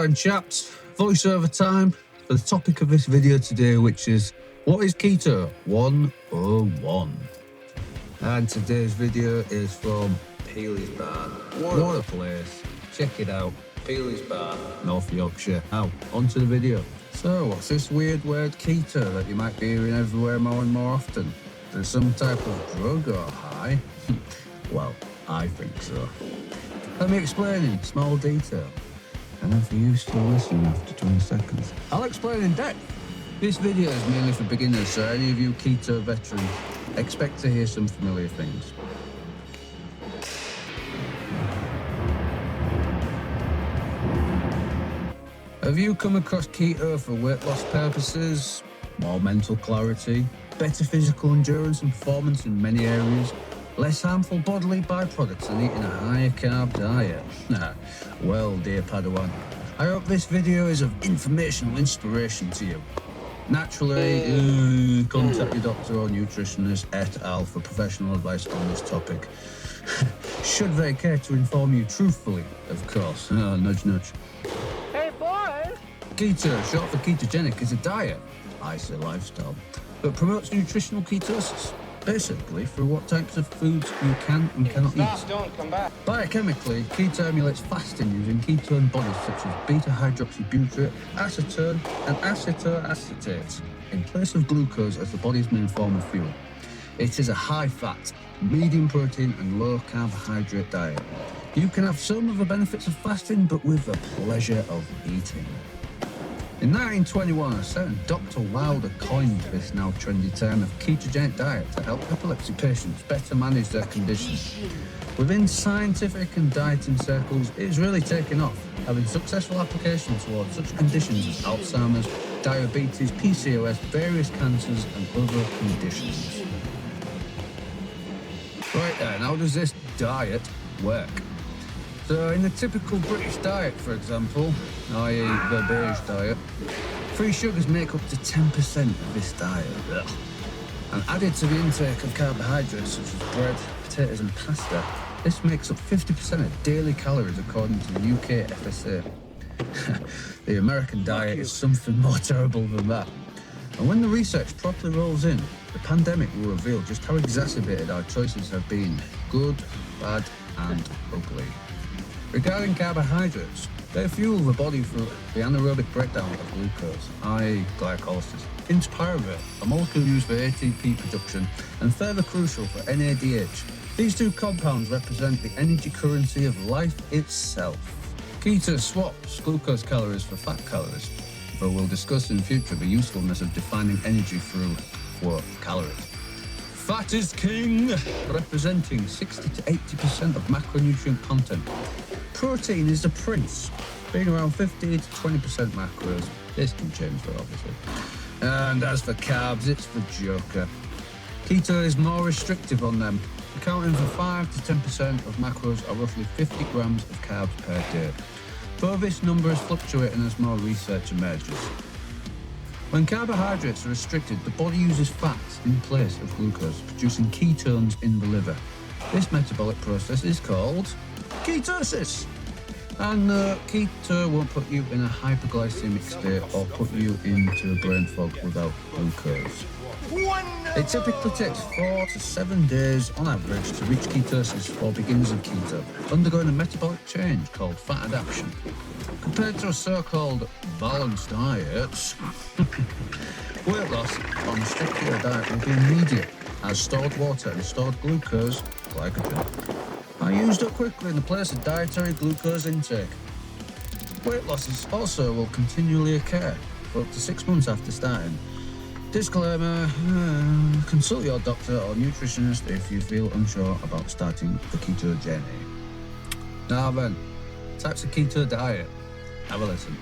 Alright chaps, voiceover time for the topic of this video today, which is what is Keto 101. And today's video is from Peely's Bar. What a place, check it out, Peely's Bar, North Yorkshire. Now, onto the video. So, what's this weird word keto that you might be hearing everywhere more and more often? There's some type of drug or high? Well, I think so. Let me explain in small detail. And if you still listen after 20 seconds, I'll explain in depth. This video is mainly for beginners, so any of you keto veterans, expect to hear some familiar things. Have you come across keto for weight loss purposes, more mental clarity, better physical endurance and performance in many areas, less harmful bodily byproducts than eating a higher carb diet? Well, dear Padawan, I hope this video is of informational inspiration to you. Naturally, contact your doctor or nutritionist et al. For professional advice on this topic. Should they care to inform you truthfully, of course. Nudge, nudge. Hey, boys! Keto, short for ketogenic, is a diet, I say lifestyle, that promotes nutritional ketosis. Basically, through what types of foods you can and cannot eat. Don't come back. Biochemically, keto emulates fasting using ketone bodies such as beta-hydroxybutyrate, acetone, and acetoacetate in place of glucose as the body's main form of fuel. It is a high-fat, medium protein and low carbohydrate diet. You can have some of the benefits of fasting, but with the pleasure of eating. In 1921, a certain Dr. Wilder coined this now trendy term of ketogenic diet to help epilepsy patients better manage their condition. Within scientific and dieting circles, it is really taken off, having successful application towards such conditions as Alzheimer's, diabetes, PCOS, various cancers and other conditions. Right then, how does this diet work? So in the typical British diet, for example, i.e. the beige diet, free sugars make up to 10% of this diet. Ugh. And added to the intake of carbohydrates such as bread, potatoes and pasta, this makes up 50% of daily calories according to the UK FSA. The American diet is something more terrible than that. And when the research properly rolls in, the pandemic will reveal just how exacerbated our choices have been, good, bad and ugly. Regarding carbohydrates, they fuel the body through the anaerobic breakdown of glucose, i.e. glycolysis, into pyruvate, a molecule used for ATP production and further crucial for NADH. These two compounds represent the energy currency of life itself. Keto swaps glucose calories for fat calories, though we'll discuss in future the usefulness of defining energy through, quote, calories. Fat is king, representing 60 to 80% of macronutrient content. Protein is the prince, being around 15 to 20% macros. This can change though, obviously. And as for carbs, it's the joker. Keto is more restrictive on them, accounting for 5 to 10% of macros or roughly 50 grams of carbs per day. Though this number is fluctuating as more research emerges. When carbohydrates are restricted, the body uses fats in place of glucose, producing ketones in the liver. This metabolic process is called ketosis. And keto won't put you in a hyperglycemic state or put you into a brain fog without glucose. It typically takes 4 to 7 days on average to reach ketosis for beginners of keto, undergoing a metabolic change called fat adaptation. Compared to a so-called balanced diet, weight loss on a strict keto diet will be immediate, as stored water and stored glucose, glycogen, are used up quickly in the place of dietary glucose intake. Weight losses also will continually occur for up to 6 months after starting. Disclaimer, consult your doctor or nutritionist if you feel unsure about starting the keto journey. Now then, types of keto diet. Have a listen.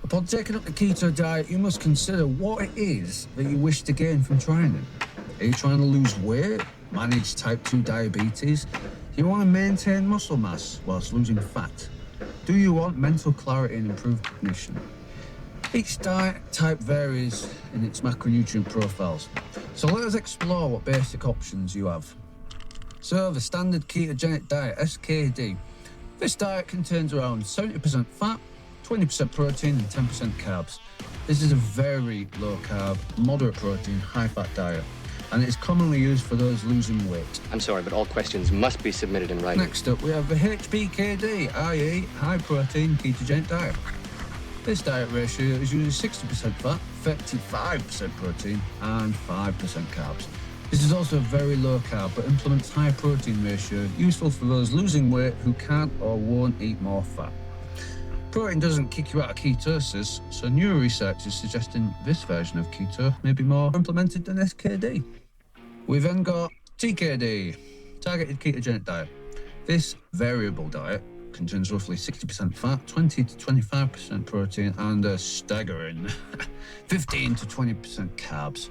Upon taking up the keto diet, you must consider what it is that you wish to gain from trying it. Are you trying to lose weight, manage type 2 diabetes? Do you want to maintain muscle mass whilst losing fat? Do you want mental clarity and improved cognition? Each diet type varies in its macronutrient profiles. So let us explore what basic options you have. So the standard ketogenic diet, SKD. This diet contains around 70% fat, 20% protein and 10% carbs. This is a very low carb, moderate protein, high fat diet, and it's commonly used for those losing weight. I'm sorry, but all questions must be submitted in writing. Next up, we have the HPKD, i.e. high protein ketogenic diet. This diet ratio is usually 60% fat, 35% protein, and 5% carbs. This is also very low carb, but implements high protein ratio, useful for those losing weight who can't or won't eat more fat. Protein doesn't kick you out of ketosis, so new research is suggesting this version of keto may be more implemented than SKD. We then got TKD, targeted ketogenic diet. This variable diet contains roughly 60% fat, 20 to 25% protein, and a staggering 15 to 20% carbs.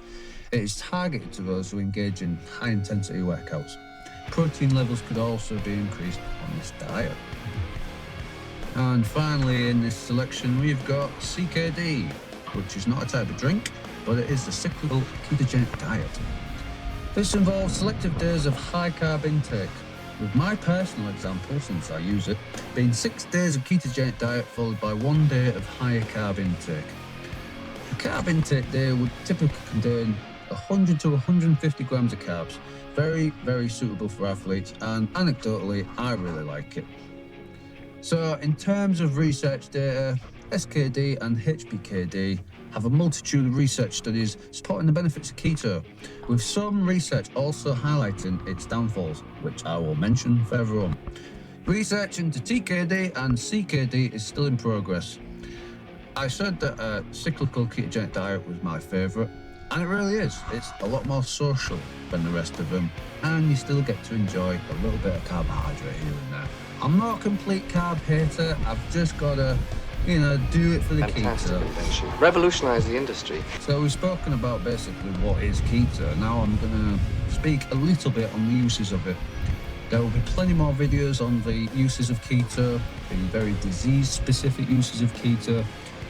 It is targeted to those who engage in high-intensity workouts. Protein levels could also be increased on this diet. And finally, in this selection, we've got CKD, which is not a type of drink, but it is a cyclical ketogenic diet. This involves selective days of high carb intake, with my personal example, since I use it, being 6 days of ketogenic diet followed by 1 day of higher carb intake. A carb intake day would typically contain 100 to 150 grams of carbs. Very, very suitable for athletes, and anecdotally, I really like it. So in terms of research data, SKD and HPKD have a multitude of research studies supporting the benefits of keto, with some research also highlighting its downfalls, which I will mention further on. Research into TKD and CKD is still in progress. I said that a cyclical ketogenic diet was my favourite, and it really is. It's a lot more social than the rest of them, and you still get to enjoy a little bit of carbohydrate here and there. I'm not a complete carb hater. I've just got to, do it for the Fantastic keto. invention. Revolutionize the industry. So we've spoken about basically what is keto. Now I'm going to speak a little bit on the uses of it. There will be plenty more videos on the uses of keto, the very disease-specific uses of keto.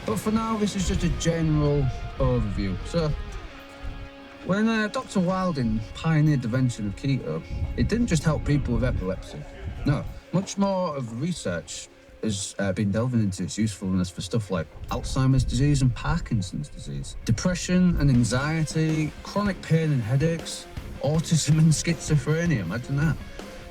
But for now, this is just a general overview. So when Dr. Wilding pioneered the invention of keto, it didn't just help people with epilepsy. No, much more of the research has been delving into its usefulness for stuff like Alzheimer's disease and Parkinson's disease, depression and anxiety, chronic pain and headaches, autism and schizophrenia, imagine that.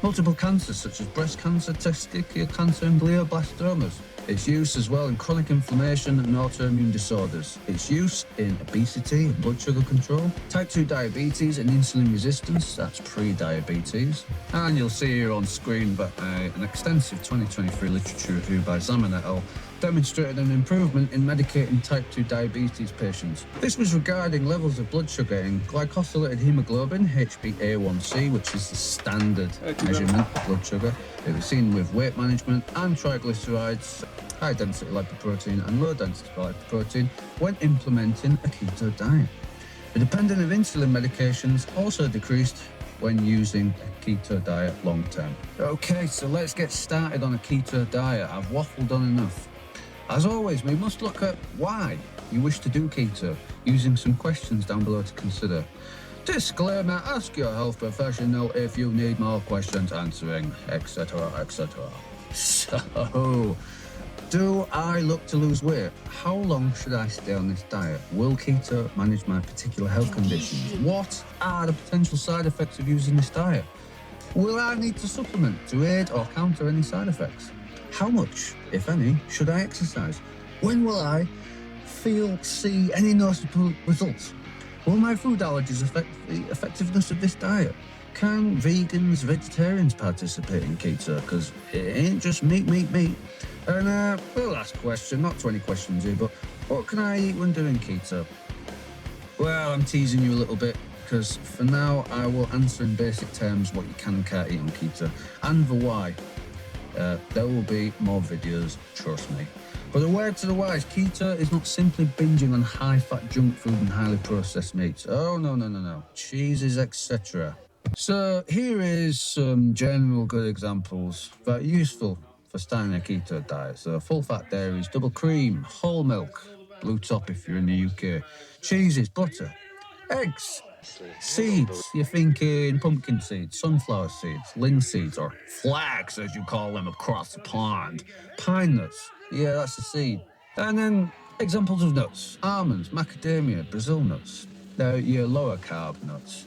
Multiple cancers such as breast cancer, testicular cancer and glioblastomas. Its use as well in chronic inflammation and autoimmune disorders. Its use in obesity and blood sugar control, type 2 diabetes and insulin resistance, that's pre-diabetes. And you'll see here on screen that an extensive 2023 literature review by Zaman et al. Demonstrated an improvement in medicating type 2 diabetes patients. This was regarding levels of blood sugar in glycosylated hemoglobin, HbA1c, which is the standard measurement of blood sugar. It was seen with weight management and triglycerides, high-density lipoprotein and low-density lipoprotein when implementing a keto diet. The dependence of insulin medications also decreased when using a keto diet long-term. Okay, so let's get started on a keto diet. I've waffled on enough. As always, we must look at why you wish to do keto, using some questions down below to consider. Disclaimer, ask your health professional if you need more questions answering, etc., etc. So, do I look to lose weight? How long should I stay on this diet? Will keto manage my particular health conditions? What are the potential side effects of using this diet? Will I need to supplement to aid or counter any side effects? How much, if any, should I exercise? When will I see any noticeable results? Will my food allergies affect the effectiveness of this diet? Can vegans, vegetarians participate in keto? Because it ain't just meat. And the last question, not 20 questions here, but what can I eat when doing keto? Well, I'm teasing you a little bit, because for now I will answer in basic terms what you can and can't eat on keto, and the why. There will be more videos, trust me. But a word to the wise, keto is not simply binging on high-fat junk food and highly processed meats. Oh, no. Cheeses, etc. So here is some general good examples that are useful for starting a keto diet. So full-fat dairies, double cream, whole milk, blue top if you're in the UK, cheeses, butter, eggs, Seeds, you're thinking pumpkin seeds, sunflower seeds, linseeds, seeds, or flax, as you call them across the pond. Pine nuts, yeah, that's a seed. And then examples of nuts: almonds, macadamia, Brazil nuts. They're your lower carb nuts.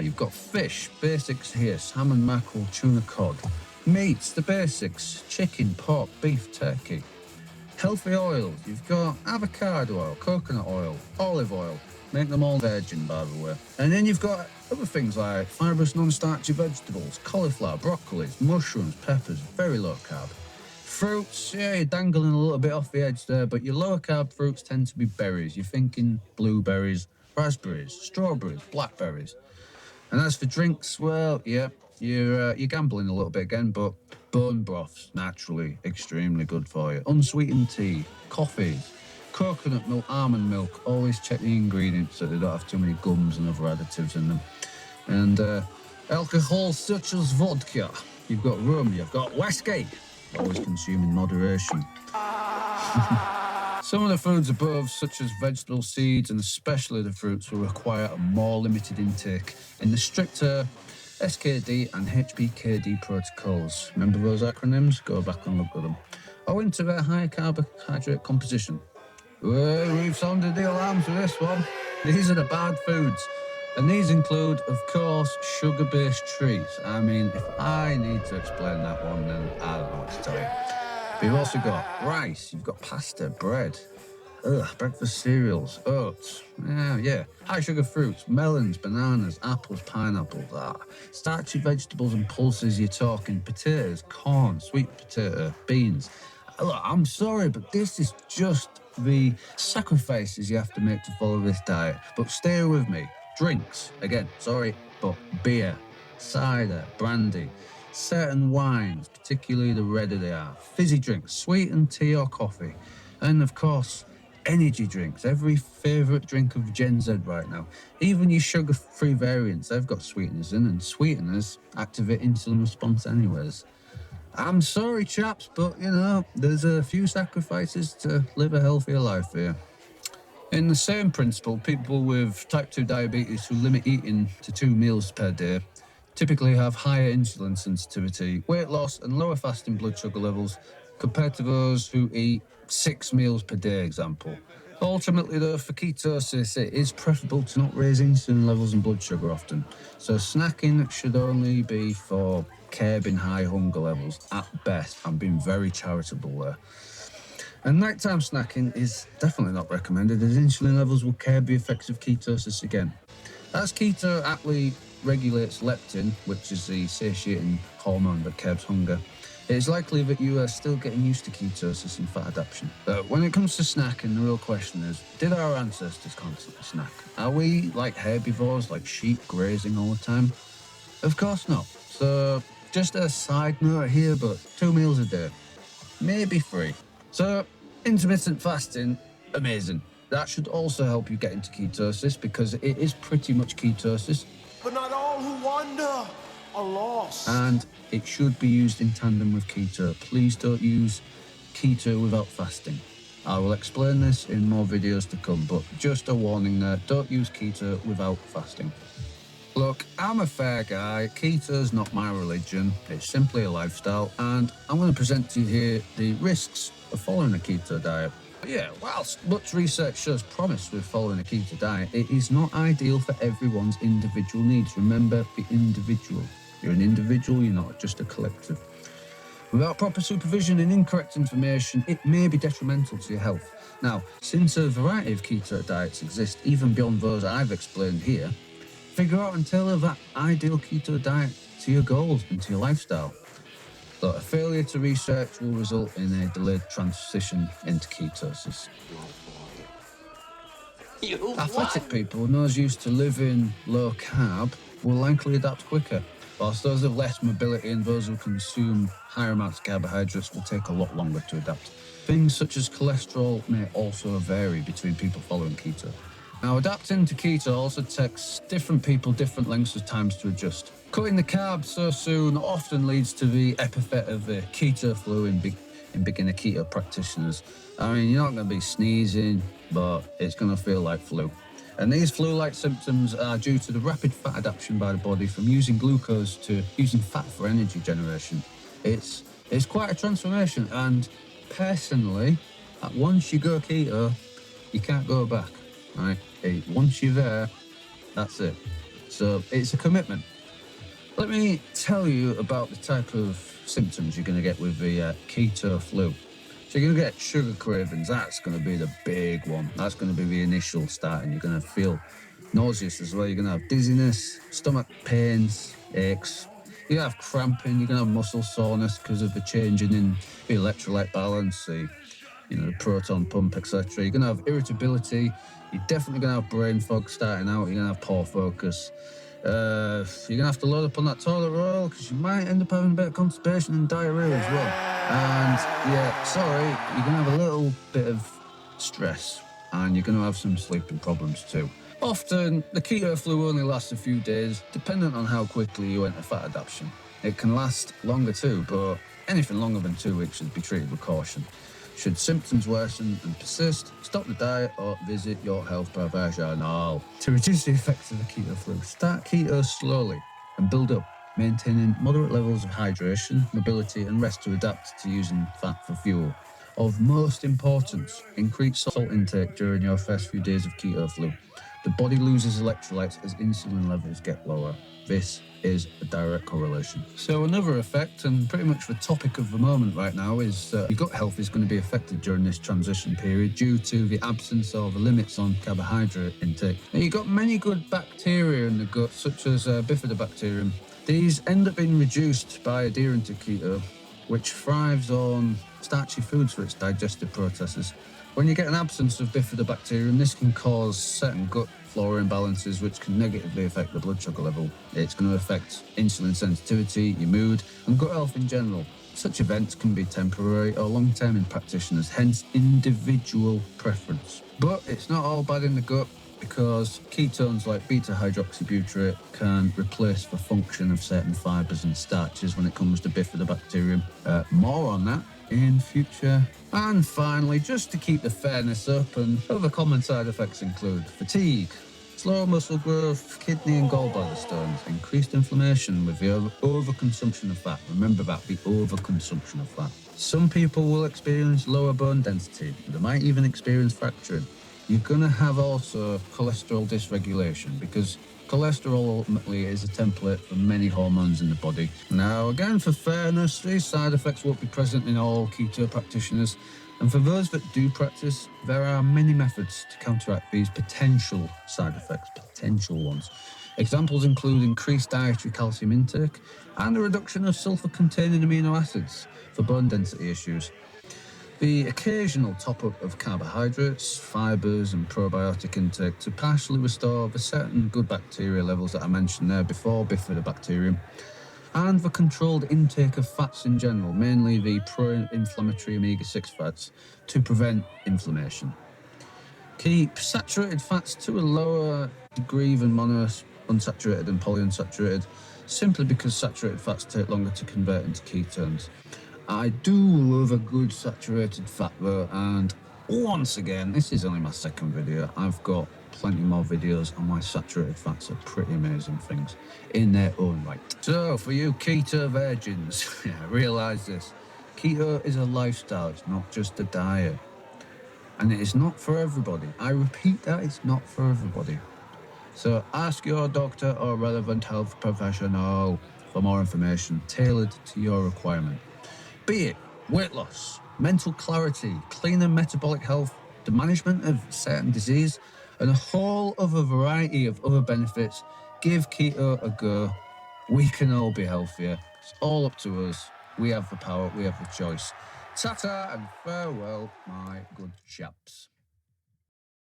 You've got fish, basics here: salmon, mackerel, tuna, cod. Meats, the basics: chicken, pork, beef, turkey. Healthy oils, you've got avocado oil, coconut oil, olive oil. Make them all virgin, by the way. And then you've got other things like fibrous non-starchy vegetables, cauliflower, broccolis, mushrooms, peppers, very low carb. Fruits, yeah, you're dangling a little bit off the edge there, but your lower carb fruits tend to be berries. You're thinking blueberries, raspberries, strawberries, blackberries. And as for drinks, well, yeah, you're gambling a little bit again, but bone broths, naturally extremely good for you. Unsweetened tea, coffees, coconut milk, almond milk. Always check the ingredients so they don't have too many gums and other additives in them. And alcohol such as vodka. You've got rum, you've got whiskey. Always consume in moderation. Some of the foods above, such as vegetable seeds and especially the fruits, will require a more limited intake in the stricter SKD and HBKD protocols. Remember those acronyms? Go back and look at them. Owing to their high carbohydrate composition. Well, we've sounded the alarms for this one. These are the bad foods. And these include, of course, sugar-based treats. I mean, if I need to explain that one, then I don't know what to tell you. But you've also got rice, you've got pasta, bread, breakfast cereals, oats, yeah. High sugar fruits, melons, bananas, apples, pineapples, starchy vegetables and pulses, you're talking potatoes, corn, sweet potato, beans. Look, I'm sorry, but this is just the sacrifices you have to make to follow this diet. But stay with me. Drinks, again, sorry, but beer, cider, brandy, certain wines, particularly the redder they are, fizzy drinks, sweetened tea or coffee, and of course, energy drinks, every favourite drink of Gen Z right now. Even your sugar-free variants, they've got sweeteners in, and sweeteners activate insulin response anyways. I'm sorry, chaps, but, there's a few sacrifices to live a healthier life here. In the same principle, people with type 2 diabetes who limit eating to 2 meals per day typically have higher insulin sensitivity, weight loss, and lower fasting blood sugar levels compared to those who eat 6 meals per day, example. Ultimately, though, for ketosis, it is preferable to not raise insulin levels and blood sugar often. So snacking should only be for curbing high hunger levels at best. I'm being very charitable there. And nighttime snacking is definitely not recommended, as insulin levels will curb the effects of ketosis again. As keto aptly regulates leptin, which is the satiating hormone that curbs hunger, it is likely that you are still getting used to ketosis and fat adaptation. But when it comes to snacking, the real question is, did our ancestors constantly snack? Are we like herbivores, like sheep grazing all the time? Of course not. So just a side note here, but 2 meals a day, maybe 3. So, intermittent fasting, amazing. That should also help you get into ketosis because it is pretty much ketosis. But not all who wander are lost. And it should be used in tandem with keto. Please don't use keto without fasting. I will explain this in more videos to come, but just a warning there, don't use keto without fasting. Look, I'm a fair guy. Keto's not my religion. It's simply a lifestyle, and I'm going to present to you here the risks of following a keto diet. But yeah, whilst much research shows promise with following a keto diet, it is not ideal for everyone's individual needs. Remember, the individual. You're an individual, you're not just a collective. Without proper supervision and incorrect information, it may be detrimental to your health. Now, since a variety of keto diets exist, even beyond those I've explained here, figure out and tailor that ideal keto diet to your goals and to your lifestyle. But a failure to research will result in a delayed transition into ketosis. Athletic people and those used to living low carb will likely adapt quicker, whilst those with less mobility and those who consume higher amounts of carbohydrates will take a lot longer to adapt. Things such as cholesterol may also vary between people following keto. Now, adapting to keto also takes different people different lengths of times to adjust. Cutting the carbs so soon often leads to the epithet of the keto flu in beginner keto practitioners. I mean, you're not going to be sneezing, but it's going to feel like flu. And these flu-like symptoms are due to the rapid fat adaptation by the body from using glucose to using fat for energy generation. It's quite a transformation, and personally, once you go keto, you can't go back, right? Once you're there, that's it. So it's a commitment. Let me tell you about the type of symptoms you're going to get with the keto flu. So you're going to get sugar cravings. That's going to be the big one. That's going to be the initial start, and you're going to feel nauseous as well. You're going to have dizziness, stomach pains, aches. You're going to have cramping. You're going to have muscle soreness because of the changing in the electrolyte balance, the proton pump, etc. You're going to have irritability. You're definitely going to have brain fog starting out. You're going to have poor focus. You're going to have to load up on that toilet roll because you might end up having a bit of constipation and diarrhea as well. And you're going to have a little bit of stress, and you're going to have some sleeping problems too. Often, the keto flu only lasts a few days, dependent on how quickly you enter fat adaptation. It can last longer too, but anything longer than 2 weeks should be treated with caution. Should symptoms worsen and persist, stop the diet or visit your health professional. To reduce the effects of the keto flu, start keto slowly and build up, maintaining moderate levels of hydration, mobility and rest to adapt to using fat for fuel. Of most importance, increase salt intake during your first few days of keto flu. The body loses electrolytes as insulin levels get lower. This is a direct correlation. So another effect, and pretty much the topic of the moment right now, is your gut health is going to be affected during this transition period due to the absence or the limits on carbohydrate intake. Now, you've got many good bacteria in the gut, such as bifidobacterium. These end up being reduced by adhering to keto, which thrives on starchy foods for its digestive processes. When you get an absence of bifidobacterium, this can cause certain gut flora imbalances which can negatively affect the blood sugar level. It's going to affect insulin sensitivity, your mood, and gut health in general. Such events can be temporary or long-term in practitioners, hence individual preference. But it's not all bad in the gut, because ketones like beta-hydroxybutyrate can replace the function of certain fibres and starches when it comes to bifidobacterium. More on that in future. And finally, just to keep the fairness up, and other common side effects include fatigue, slow muscle growth, kidney and gallbladder stones, increased inflammation with the overconsumption of fat. Remember that, the overconsumption of fat. Some people will experience lower bone density. They might even experience fracturing. You're going to have also cholesterol dysregulation, because cholesterol ultimately is a template for many hormones in the body. Now, again, for fairness, these side effects won't be present in all keto practitioners. And for those that do practice, there are many methods to counteract these potential side effects, potential ones. Examples include increased dietary calcium intake and a reduction of sulfur-containing amino acids for bone density issues. The occasional top-up of carbohydrates, fibres and probiotic intake to partially restore the certain good bacteria levels that I mentioned there before, bifidobacterium, and the controlled intake of fats in general, mainly the pro-inflammatory omega-6 fats, to prevent inflammation. Keep saturated fats to a lower degree than monounsaturated and polyunsaturated, simply because saturated fats take longer to convert into ketones. I do love a good saturated fat though, and once again, this is only my second video. I've got plenty more videos on why saturated fats are pretty amazing things in their own right. So for you keto virgins, realise this. Keto is a lifestyle, it's not just a diet. And it is not for everybody. I repeat that, it's not for everybody. So ask your doctor or relevant health professional for more information tailored to your requirement. Be it weight loss, mental clarity, cleaner metabolic health, the management of certain disease, and a whole other variety of other benefits, give keto a go. We can all be healthier. It's all up to us. We have the power, we have the choice. Ta-ta and farewell, my good chaps.